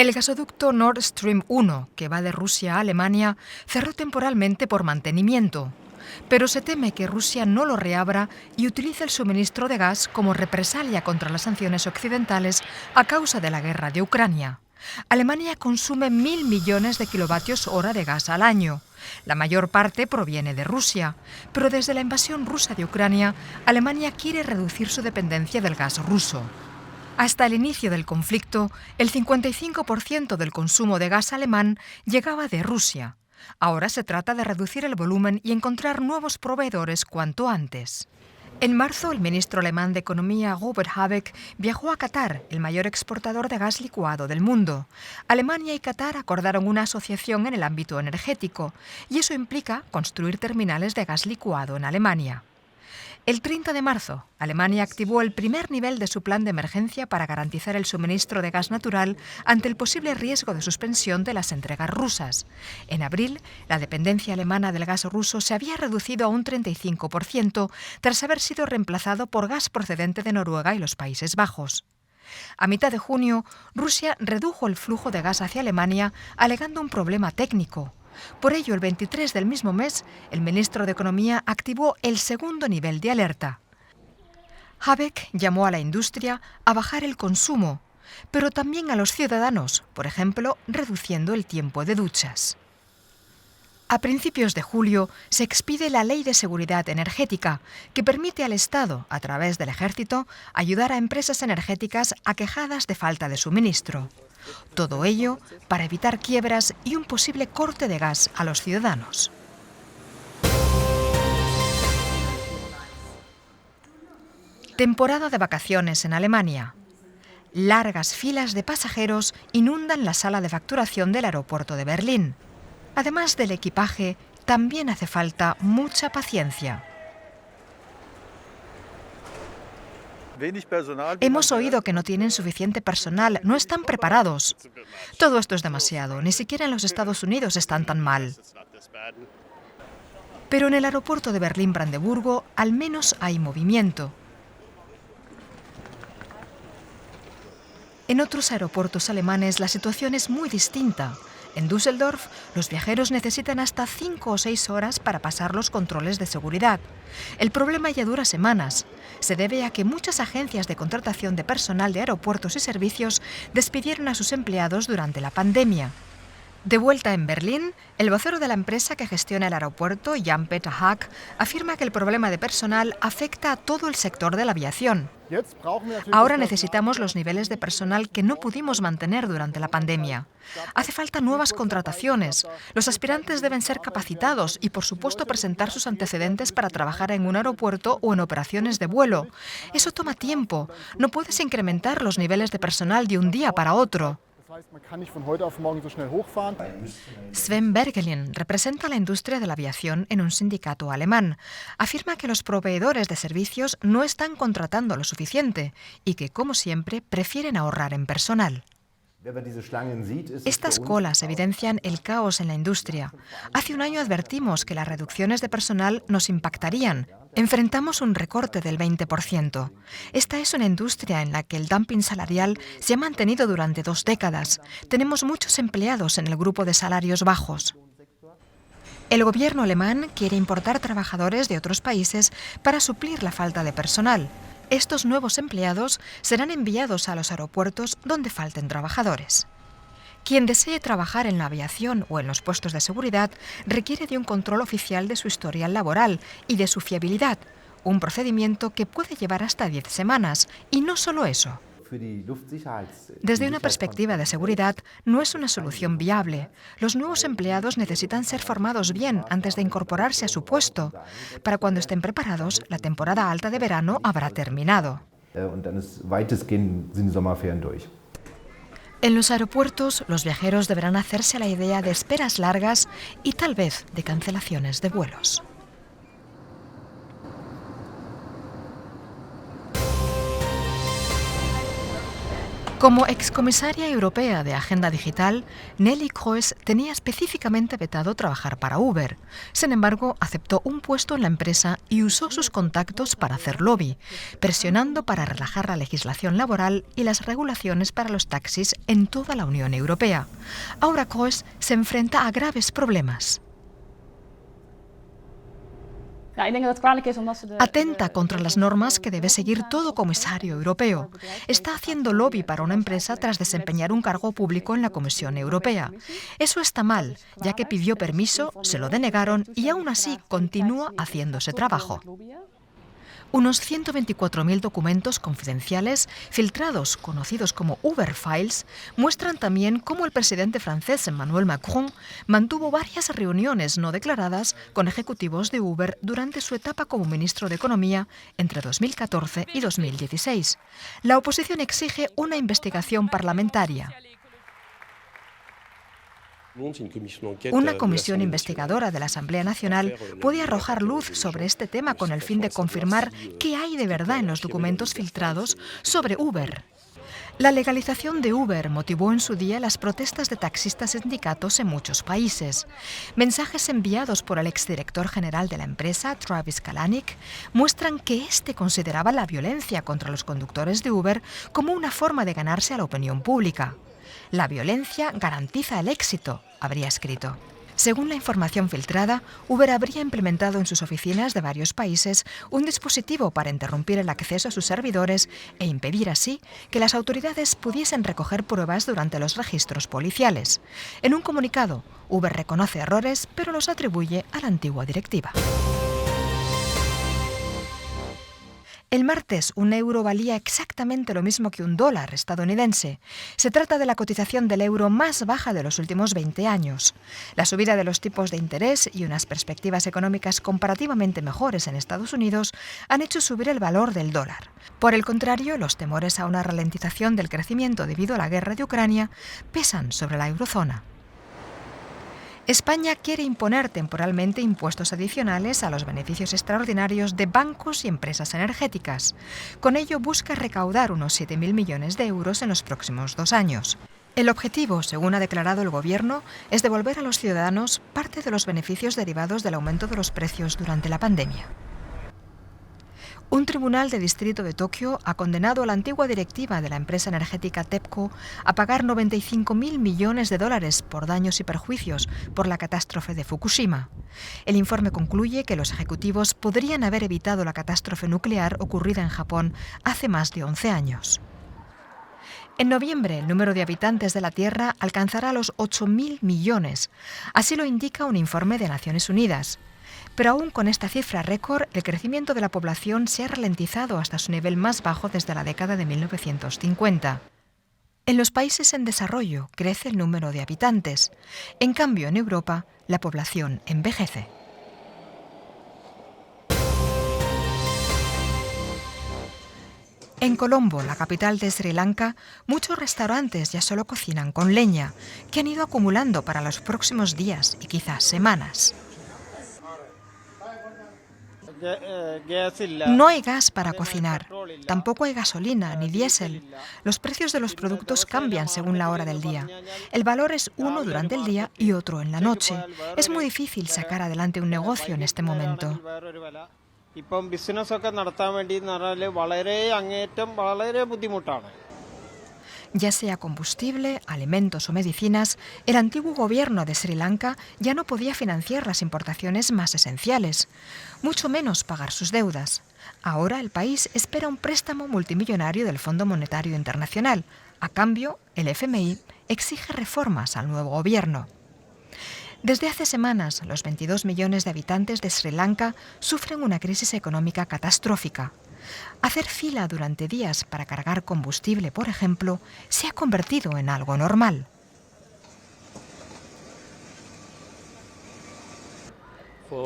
El gasoducto Nord Stream 1, que va de Rusia a Alemania, cerró temporalmente por mantenimiento. Pero se teme que Rusia no lo reabra y utilice el suministro de gas como represalia contra las sanciones occidentales a causa de la guerra de Ucrania. Alemania consume 1.000 millones de kilovatios hora de gas al año. La mayor parte proviene de Rusia, pero desde la invasión rusa de Ucrania, Alemania quiere reducir su dependencia del gas ruso. Hasta el inicio del conflicto, el 55% del consumo de gas alemán llegaba de Rusia. Ahora se trata de reducir el volumen y encontrar nuevos proveedores cuanto antes. En marzo, el ministro alemán de Economía Robert Habeck viajó a Qatar, el mayor exportador de gas licuado del mundo. Alemania y Qatar acordaron una asociación en el ámbito energético, y eso implica construir terminales de gas licuado en Alemania. El 30 de marzo, Alemania activó el primer nivel de su plan de emergencia para garantizar el suministro de gas natural ante el posible riesgo de suspensión de las entregas rusas. En abril, la dependencia alemana del gas ruso se había reducido a un 35% tras haber sido reemplazado por gas procedente de Noruega y los Países Bajos. A mitad de junio, Rusia redujo el flujo de gas hacia Alemania alegando un problema técnico. Por ello, el 23 del mismo mes, el ministro de Economía activó el segundo nivel de alerta. Habeck llamó a la industria a bajar el consumo, pero también a los ciudadanos, por ejemplo, reduciendo el tiempo de duchas. A principios de julio se expide la Ley de Seguridad Energética, que permite al Estado, a través del Ejército, ayudar a empresas energéticas aquejadas de falta de suministro. Todo ello para evitar quiebras y un posible corte de gas a los ciudadanos. Temporada de vacaciones en Alemania. Largas filas de pasajeros inundan la sala de facturación del aeropuerto de Berlín. Además del equipaje, también hace falta mucha paciencia. Hemos oído que no tienen suficiente personal, no están preparados. Todo esto es demasiado, ni siquiera en los Estados Unidos están tan mal. Pero en el aeropuerto de Berlín-Brandeburgo al menos hay movimiento. En otros aeropuertos alemanes la situación es muy distinta. En Düsseldorf, los viajeros necesitan hasta 5 o 6 horas para pasar los controles de seguridad. El problema ya dura semanas. Se debe a que muchas agencias de contratación de personal de aeropuertos y servicios despidieron a sus empleados durante la pandemia. De vuelta en Berlín, el vocero de la empresa que gestiona el aeropuerto, Jan-Peter Hack, afirma que el problema de personal afecta a todo el sector de la aviación. Ahora necesitamos los niveles de personal que no pudimos mantener durante la pandemia. Hace falta nuevas contrataciones. Los aspirantes deben ser capacitados y, por supuesto, presentar sus antecedentes para trabajar en un aeropuerto o en operaciones de vuelo. Eso toma tiempo. No puedes incrementar los niveles de personal de un día para otro. Sven Bergelin representa la industria de la aviación en un sindicato alemán. Afirma que los proveedores de servicios no están contratando lo suficiente y que, como siempre, prefieren ahorrar en personal. Estas colas evidencian el caos en la industria. Hace un año advertimos que las reducciones de personal nos impactarían. Enfrentamos un recorte del 20%. Esta es una industria en la que el dumping salarial se ha mantenido durante 2 décadas. Tenemos muchos empleados en el grupo de salarios bajos. El gobierno alemán quiere importar trabajadores de otros países para suplir la falta de personal. Estos nuevos empleados serán enviados a los aeropuertos donde falten trabajadores. Quien desee trabajar en la aviación o en los puestos de seguridad requiere de un control oficial de su historial laboral y de su fiabilidad, un procedimiento que puede llevar hasta 10 semanas, y no solo eso. Desde una perspectiva de seguridad, no es una solución viable. Los nuevos empleados necesitan ser formados bien antes de incorporarse a su puesto. Para cuando estén preparados, la temporada alta de verano habrá terminado. En los aeropuertos, los viajeros deberán hacerse a la idea de esperas largas y tal vez de cancelaciones de vuelos. Como excomisaria europea de Agenda Digital, Neelie Kroes tenía específicamente vetado trabajar para Uber. Sin embargo, aceptó un puesto en la empresa y usó sus contactos para hacer lobby, presionando para relajar la legislación laboral y las regulaciones para los taxis en toda la Unión Europea. Ahora Kroes se enfrenta a graves problemas. Atenta contra las normas que debe seguir todo comisario europeo. Está haciendo lobby para una empresa tras desempeñar un cargo público en la Comisión Europea. Eso está mal, ya que pidió permiso, se lo denegaron y aún así continúa haciendo ese trabajo. Unos 124.000 documentos confidenciales filtrados, conocidos como Uber Files, muestran también cómo el presidente francés Emmanuel Macron mantuvo varias reuniones no declaradas con ejecutivos de Uber durante su etapa como ministro de Economía entre 2014 y 2016. La oposición exige una investigación parlamentaria. Una comisión investigadora de la Asamblea Nacional puede arrojar luz sobre este tema con el fin de confirmar qué hay de verdad en los documentos filtrados sobre Uber. La legalización de Uber motivó en su día las protestas de taxistas y sindicatos en muchos países. Mensajes enviados por el exdirector general de la empresa, Travis Kalanick, muestran que éste consideraba la violencia contra los conductores de Uber como una forma de ganarse a la opinión pública. La violencia garantiza el éxito, habría escrito. Según la información filtrada, Uber habría implementado en sus oficinas de varios países un dispositivo para interrumpir el acceso a sus servidores e impedir así que las autoridades pudiesen recoger pruebas durante los registros policiales. En un comunicado, Uber reconoce errores, pero los atribuye a la antigua directiva. El martes, un euro valía exactamente lo mismo que un dólar estadounidense. Se trata de la cotización del euro más baja de los últimos 20 años. La subida de los tipos de interés y unas perspectivas económicas comparativamente mejores en Estados Unidos han hecho subir el valor del dólar. Por el contrario, los temores a una ralentización del crecimiento debido a la guerra de Ucrania pesan sobre la eurozona. España quiere imponer temporalmente impuestos adicionales a los beneficios extraordinarios de bancos y empresas energéticas. Con ello busca recaudar unos 7.000 millones de euros en los próximos 2 años. El objetivo, según ha declarado el Gobierno, es devolver a los ciudadanos parte de los beneficios derivados del aumento de los precios durante la pandemia. Un tribunal de distrito de Tokio ha condenado a la antigua directiva de la empresa energética TEPCO a pagar 95.000 millones de dólares por daños y perjuicios por la catástrofe de Fukushima. El informe concluye que los ejecutivos podrían haber evitado la catástrofe nuclear ocurrida en Japón hace más de 11 años. En noviembre, el número de habitantes de la Tierra alcanzará los 8.000 millones. Así lo indica un informe de Naciones Unidas. Pero aún con esta cifra récord, el crecimiento de la población se ha ralentizado hasta su nivel más bajo desde la década de 1950. En los países en desarrollo crece el número de habitantes. En cambio, en Europa, la población envejece. En Colombo, la capital de Sri Lanka, muchos restaurantes ya solo cocinan con leña, que han ido acumulando para los próximos días y quizás semanas. No hay gas para cocinar, tampoco hay gasolina ni diésel. Los precios de los productos cambian según la hora del día. El valor es uno durante el día y otro en la noche. Es muy difícil sacar adelante un negocio en este momento. Ya sea combustible, alimentos o medicinas, el antiguo gobierno de Sri Lanka ya no podía financiar las importaciones más esenciales, mucho menos pagar sus deudas. Ahora el país espera un préstamo multimillonario del Fondo Monetario Internacional. A cambio, el FMI exige reformas al nuevo gobierno. Desde hace semanas, los 22 millones de habitantes de Sri Lanka sufren una crisis económica catastrófica. Hacer fila durante días para cargar combustible, por ejemplo, se ha convertido en algo normal.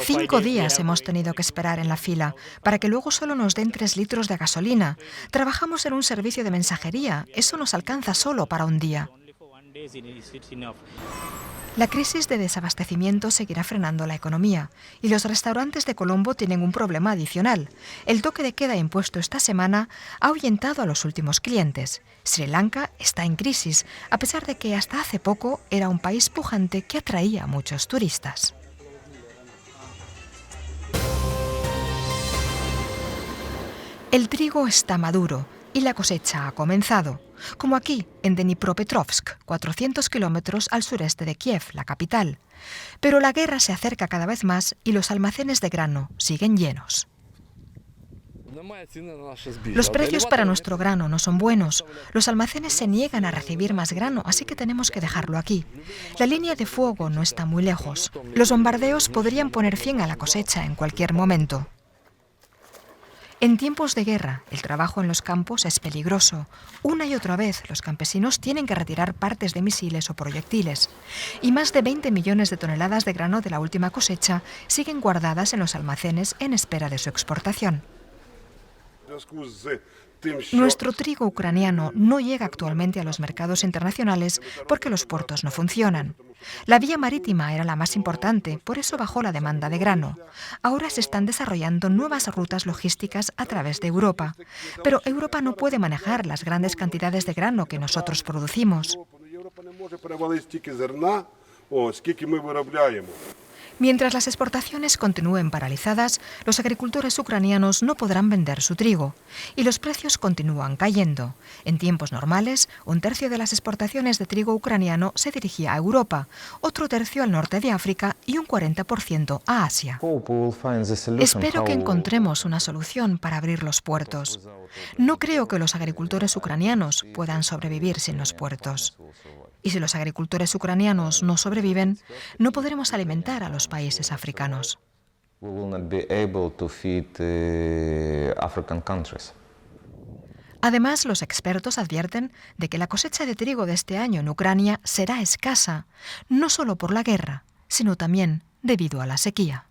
Cinco días hemos tenido que esperar en la fila para que luego solo nos den 3 litros de gasolina. Trabajamos en un servicio de mensajería. Eso nos alcanza solo para un día. La crisis de desabastecimiento seguirá frenando la economía y los restaurantes de Colombo tienen un problema adicional. El toque de queda impuesto esta semana ha ahuyentado a los últimos clientes. Sri Lanka está en crisis, a pesar de que hasta hace poco era un país pujante que atraía a muchos turistas. El trigo está maduro y la cosecha ha comenzado, como aquí, en Dnipropetrovsk, 400 kilómetros al sureste de Kiev, la capital. Pero la guerra se acerca cada vez más y los almacenes de grano siguen llenos. Los precios para nuestro grano no son buenos. Los almacenes se niegan a recibir más grano, así que tenemos que dejarlo aquí. La línea de fuego no está muy lejos. Los bombardeos podrían poner fin a la cosecha en cualquier momento. En tiempos de guerra, el trabajo en los campos es peligroso. Una y otra vez, los campesinos tienen que retirar partes de misiles o proyectiles. Y más de 20 millones de toneladas de grano de la última cosecha siguen guardadas en los almacenes en espera de su exportación. Nuestro trigo ucraniano no llega actualmente a los mercados internacionales porque los puertos no funcionan. La vía marítima era la más importante, por eso bajó la demanda de grano. Ahora se están desarrollando nuevas rutas logísticas a través de Europa. Pero Europa no puede manejar las grandes cantidades de grano que nosotros producimos. Mientras las exportaciones continúen paralizadas, los agricultores ucranianos no podrán vender su trigo y los precios continúan cayendo. En tiempos normales, 1/3 de las exportaciones de trigo ucraniano se dirigía a Europa, otro tercio al norte de África y un 40% a Asia. Espero que encontremos una solución para abrir los puertos. No creo que los agricultores ucranianos puedan sobrevivir sin los puertos. Y si los agricultores ucranianos no sobreviven, no podremos alimentar a los países africanos. Además, los expertos advierten de que la cosecha de trigo de este año en Ucrania será escasa, no solo por la guerra, sino también debido a la sequía.